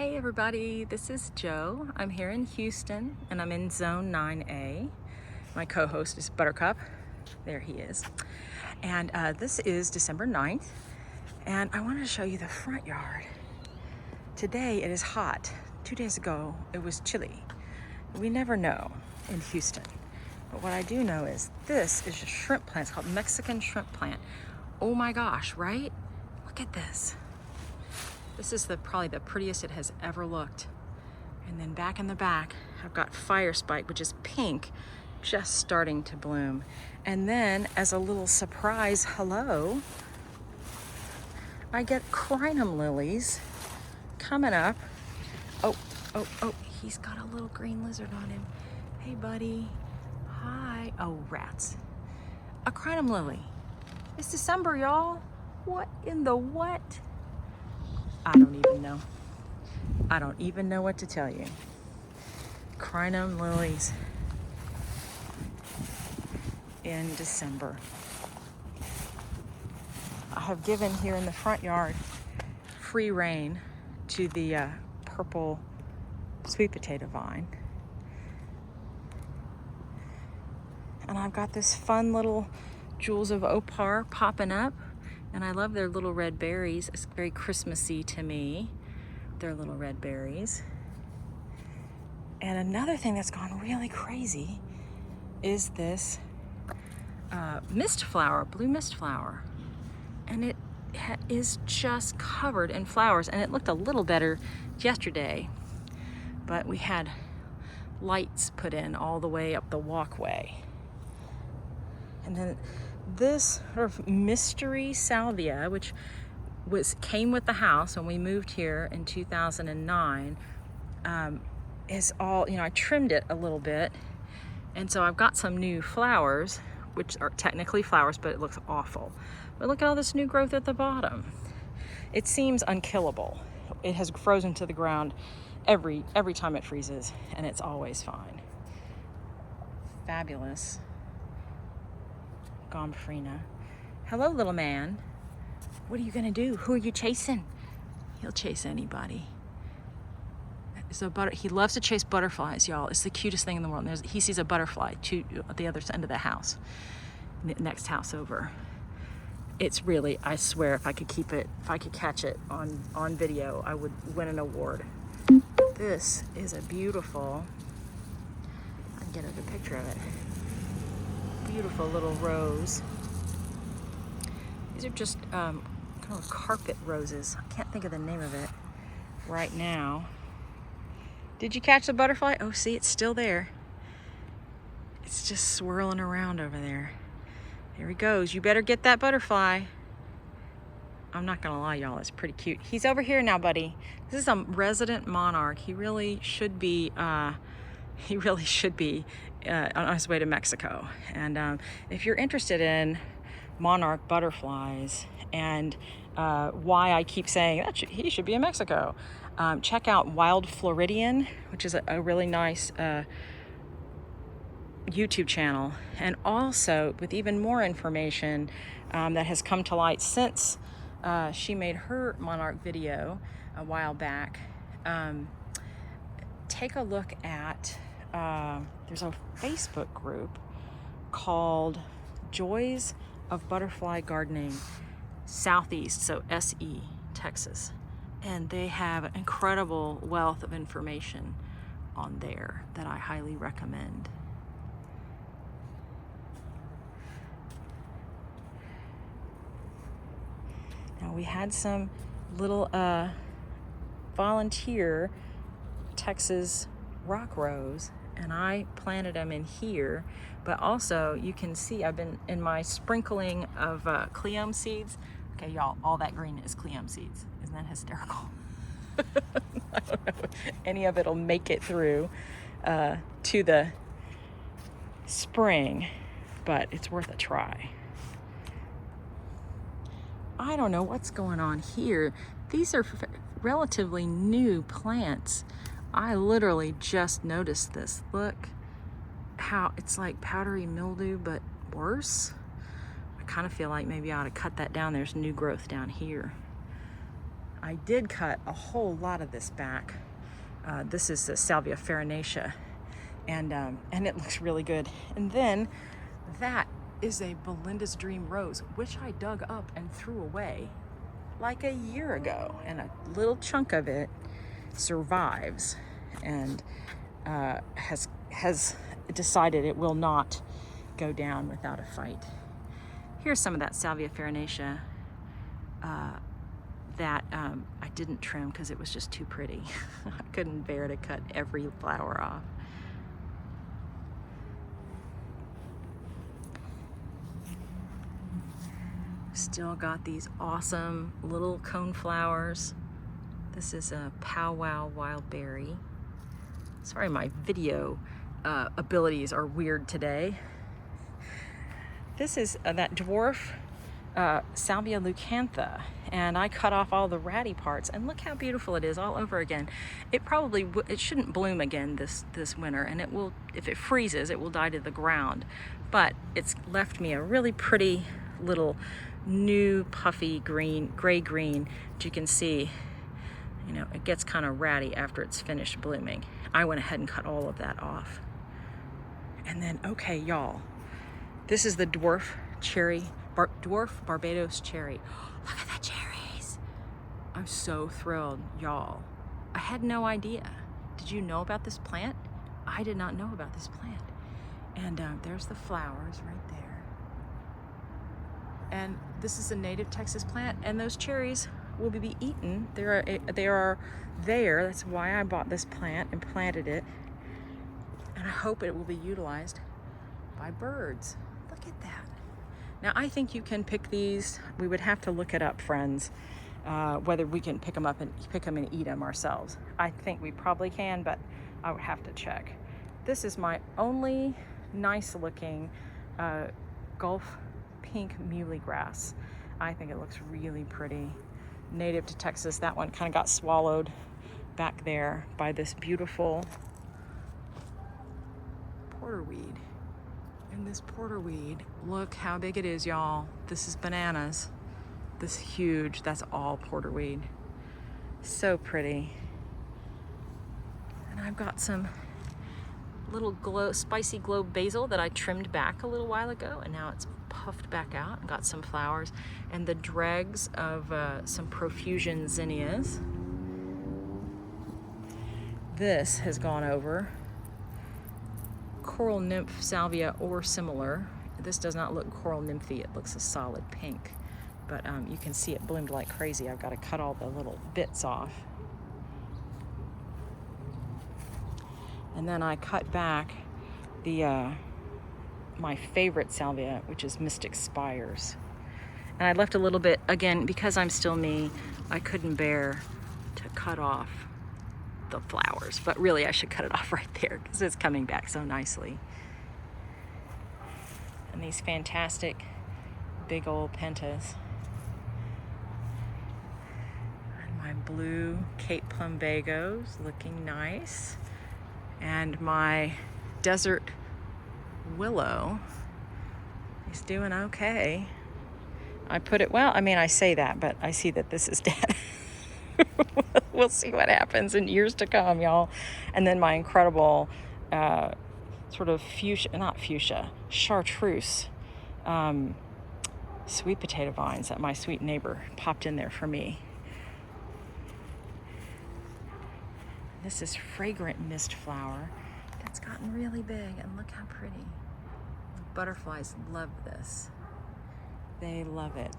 Hey everybody, this is Joe. I'm here in Houston and I'm in Zone 9A. My co-host is Buttercup. There he is. And this is December 9th and I wanted to show you the front yard. Today it is hot. 2 days ago it was chilly. We never know in Houston. But what I do know is this is a shrimp plant. It's called Mexican shrimp plant. Oh my gosh, right? Look at this. This is probably the prettiest it has ever looked. And then back in the back, I've got fire spike, which is pink, just starting to bloom. And then as a little surprise hello, I get crinum lilies coming up. Oh, he's got a little green lizard on him. Hey buddy, hi. Oh, rats. A crinum lily. It's December, y'all. What in the what? I don't even know. I don't even know what to tell you. Crinum lilies in December. I have given here in the front yard free rein to the purple sweet potato vine. And I've got this fun little jewels of opar popping up. And I love their little red berries. It's very Christmassy to me, their little red berries. And another thing that's gone really crazy is this mist flower, blue mist flower. And it is just covered in flowers. And it looked a little better yesterday, but we had lights put in all the way up the walkway. And then this sort of mystery salvia, which came with the house when we moved here in 2009, is all, I trimmed it a little bit. And so I've got some new flowers, which are technically flowers, but it looks awful. But look at all this new growth at the bottom. It seems unkillable. It has frozen to the ground every time it freezes, and it's always fine. Fabulous. Gomphrena. Hello, little man. What are you gonna do? Who are you chasing? He'll chase anybody. So he loves to chase butterflies, y'all. It's the cutest thing in the world. He sees a butterfly at the other end of the house, next house over. It's really, I swear, if I could catch it on video, I would win an award. This is a beautiful, I can get a good picture of it. Beautiful little rose. These are just kind of carpet roses. I can't think of the name of it right now. Did you catch the butterfly? Oh, see, it's still there. It's just swirling around over there. There he goes. You better get that butterfly. I'm not gonna lie, y'all, it's pretty cute. He's over here now, buddy. This is a resident monarch. He really should be on his way to Mexico. And if you're interested in monarch butterflies and why I keep saying that he should be in Mexico, check out Wild Floridian, which is a really nice YouTube channel. And also with even more information that has come to light since she made her monarch video a while back. Take a look at there's a Facebook group called Joys of Butterfly Gardening Southeast, so SE, Texas. And they have an incredible wealth of information on there that I highly recommend. Now we had some little volunteer Texas rock rose, and I planted them in here, but also you can see I've been in my sprinkling of cleome seeds. Okay, y'all, all that green is cleome seeds. Isn't that hysterical? I don't know if any of it'll make it through to the spring, but it's worth a try. I don't know what's going on here. These are relatively new plants. I literally just noticed this. Look how it's like powdery mildew, but worse. I kind of feel like maybe I ought to cut that down. There's new growth down here. I did cut a whole lot of this back. This is the Salvia farinacea, and it looks really good. And then that is a Belinda's Dream Rose, which I dug up and threw away like a year ago, and a little chunk of it survives and has decided it will not go down without a fight. Here's some of that Salvia farinacea that I didn't trim because it was just too pretty. I couldn't bear to cut every flower off. Still got these awesome little cone flowers. This is a powwow wild berry. Sorry, my video abilities are weird today. This is that dwarf Salvia leucantha, and I cut off all the ratty parts, and look how beautiful it is all over again. It probably it shouldn't bloom again this winter, and it will, if it freezes, it will die to the ground. But it's left me a really pretty little new puffy green, gray green, that you can see. You know, it gets kind of ratty after it's finished blooming. I went ahead and cut all of that off. And then, okay, y'all, this is the dwarf Barbados cherry. Look at the cherries. I'm so thrilled, y'all. I had no idea. Did you know about this plant? I did not know about this plant. And there's the flowers right there. And this is a native Texas plant, and those cherries will be eaten. They are there. That's why I bought this plant and planted it. And I hope it will be utilized by birds. Look at that. Now, I think you can pick these. We would have to look it up, friends, whether we can pick them up and eat them ourselves. I think we probably can, but I would have to check. This is my only nice looking Gulf pink muhly grass. I think it looks really pretty. Native to Texas. That one kind of got swallowed back there by this beautiful porterweed. And this porterweed, look how big it is, y'all. This is bananas. This huge, that's all porterweed. So pretty. And I've got some little spicy globe basil that I trimmed back a little while ago, and now it's puffed back out. Got some flowers and the dregs of some profusion zinnias. This has gone over. Coral nymph salvia or similar. This does not look coral nymphy. It looks a solid pink, but you can see it bloomed like crazy. I've got to cut all the little bits off. And then I cut back the my favorite salvia, which is Mystic Spires. And I left a little bit, again, because I'm still me, I couldn't bear to cut off the flowers, but really I should cut it off right there because it's coming back so nicely. And these fantastic big old pentas. And my blue Cape plumbagos looking nice. And my desert willow is doing okay. I put it, well, I mean, I say that, but I see that this is dead. We'll see what happens in years to come, y'all. And then my incredible sort of chartreuse sweet potato vines that my sweet neighbor popped in there for me. This is fragrant mist flower that's gotten really big, and look how pretty. The butterflies love this. They love it.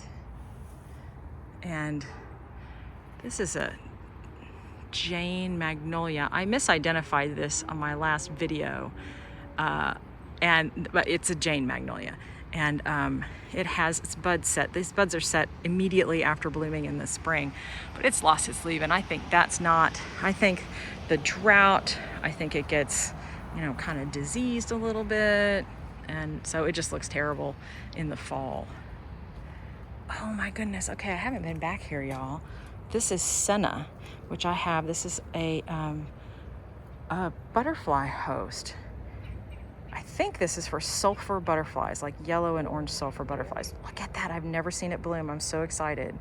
And this is a Jane magnolia. I misidentified this on my last video, but it's a Jane magnolia. And it has its buds set. These buds are set immediately after blooming in the spring, but it's lost its leaf, and I think that's not, I think the drought, I think it gets, kind of diseased a little bit, and so it just looks terrible in the fall. Oh my goodness, okay, I haven't been back here, y'all. This is senna, which I have. This is a butterfly host. I think this is for sulfur butterflies, like yellow and orange sulfur butterflies. Look at that, I've never seen it bloom. I'm so excited.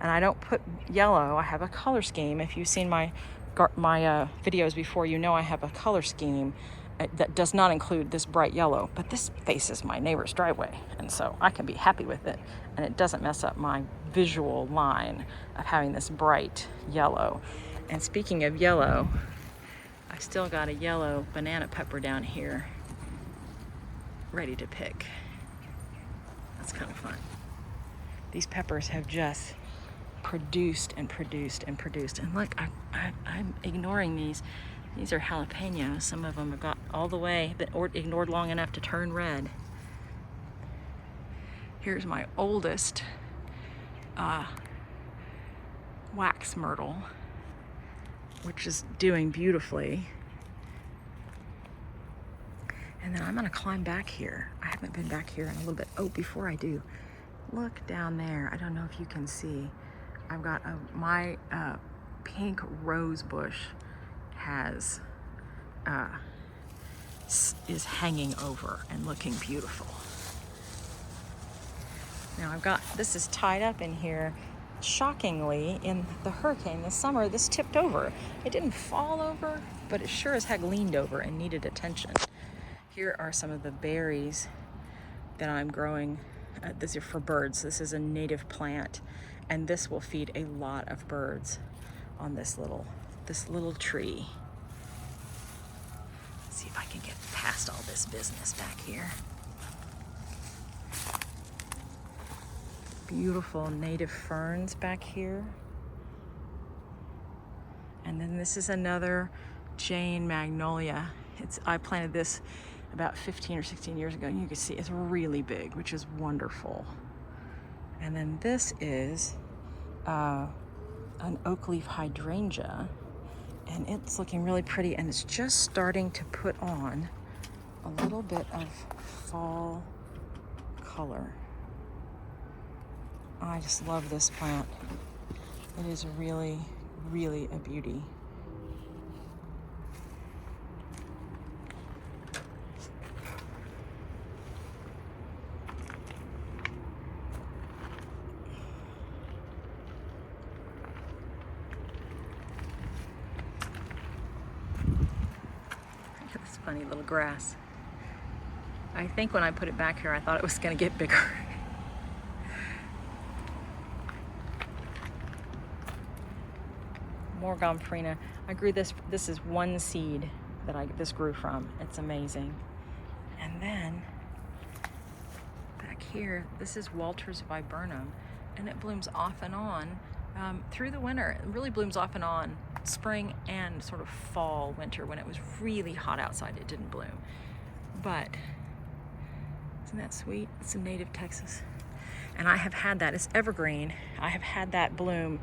And I don't put yellow. I have a color scheme. If you've seen my videos before, you know I have a color scheme that does not include this bright yellow, but this faces my neighbor's driveway, and so I can be happy with it, and it doesn't mess up my visual line of having this bright yellow. And speaking of yellow, I still got a yellow banana pepper down here ready to pick. That's kind of fun. These peppers have just produced and produced and produced. And look, I'm ignoring these. These are jalapenos. Some of them have got all the way, but ignored long enough to turn red. Here's my oldest wax myrtle, which is doing beautifully. And then I'm gonna climb back here. I haven't been back here in a little bit. Oh, before I do, look down there. I don't know if you can see. I've got my pink rose bush is hanging over and looking beautiful. Now this is tied up in here. Shockingly, in the hurricane this summer, this tipped over. It didn't fall over, but it sure as heck leaned over and needed attention. Here are some of the berries that I'm growing. These are for birds. This is a native plant, and this will feed a lot of birds on this little tree. Let's see if I can get past all this business back here. Beautiful native ferns back here. And then this is another Jane magnolia. I planted this about 15 or 16 years ago, and you can see it's really big, which is wonderful. And then this is an oak leaf hydrangea, and it's looking really pretty, and it's just starting to put on a little bit of fall color. I just love this plant. It is really, really a beauty. Look at this funny little grass. I think when I put it back here, I thought it was going to get bigger. More gomphrena. I grew this. This is one seed that this grew from. It's amazing. And then back here, this is Walter's viburnum, and it blooms off and on through the winter. It really blooms off and on, spring and sort of fall, winter. When it was really hot outside, it didn't bloom. But isn't that sweet? It's a native Texas, and I have had that. It's evergreen. I have had that bloom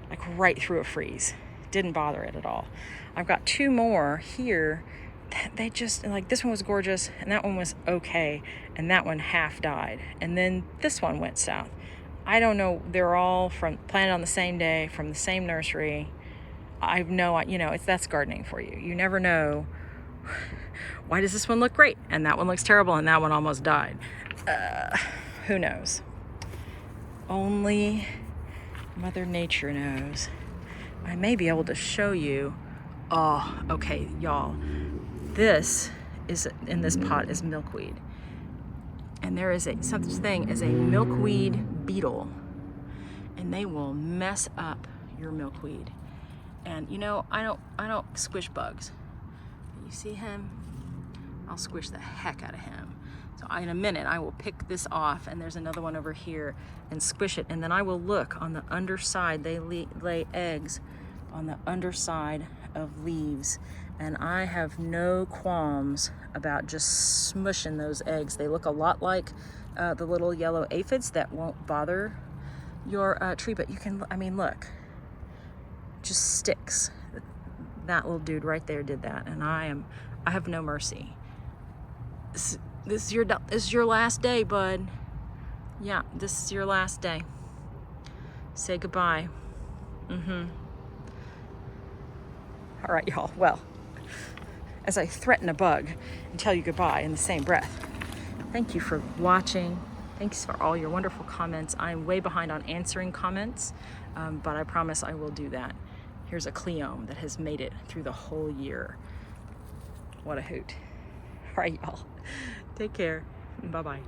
like right through a freeze. Didn't bother it at all. I've got two more here. They just, like, this one was gorgeous, and that one was okay, and that one half died, and then this one went south. I don't know. They're all planted on the same day from the same nursery. That's gardening for you. You never know. Why does this one look great and that one looks terrible and that one almost died? Who knows? Only Mother Nature knows. I may be able to show you. Oh, okay, y'all. This is in this pot is milkweed, and there is such thing as a milkweed beetle, and they will mess up your milkweed. And I don't squish bugs. You see him? I'll squish the heck out of him. So in a minute, I will pick this off, and there's another one over here, and squish it, and then I will look on the underside. They lay eggs on the underside of leaves, and I have no qualms about just smushing those eggs. They look a lot like the little yellow aphids that won't bother your tree, but you can, look, just sticks. That little dude right there did that, and I have no mercy. This is your last day, bud. Yeah, this is your last day. Say goodbye. All right, y'all. Well, as I threaten a bug and tell you goodbye in the same breath, thank you for watching. Thanks for all your wonderful comments. I'm way behind on answering comments, but I promise I will do that. Here's a Cleome that has made it through the whole year. What a hoot. All right, y'all. Take care. Bye-bye.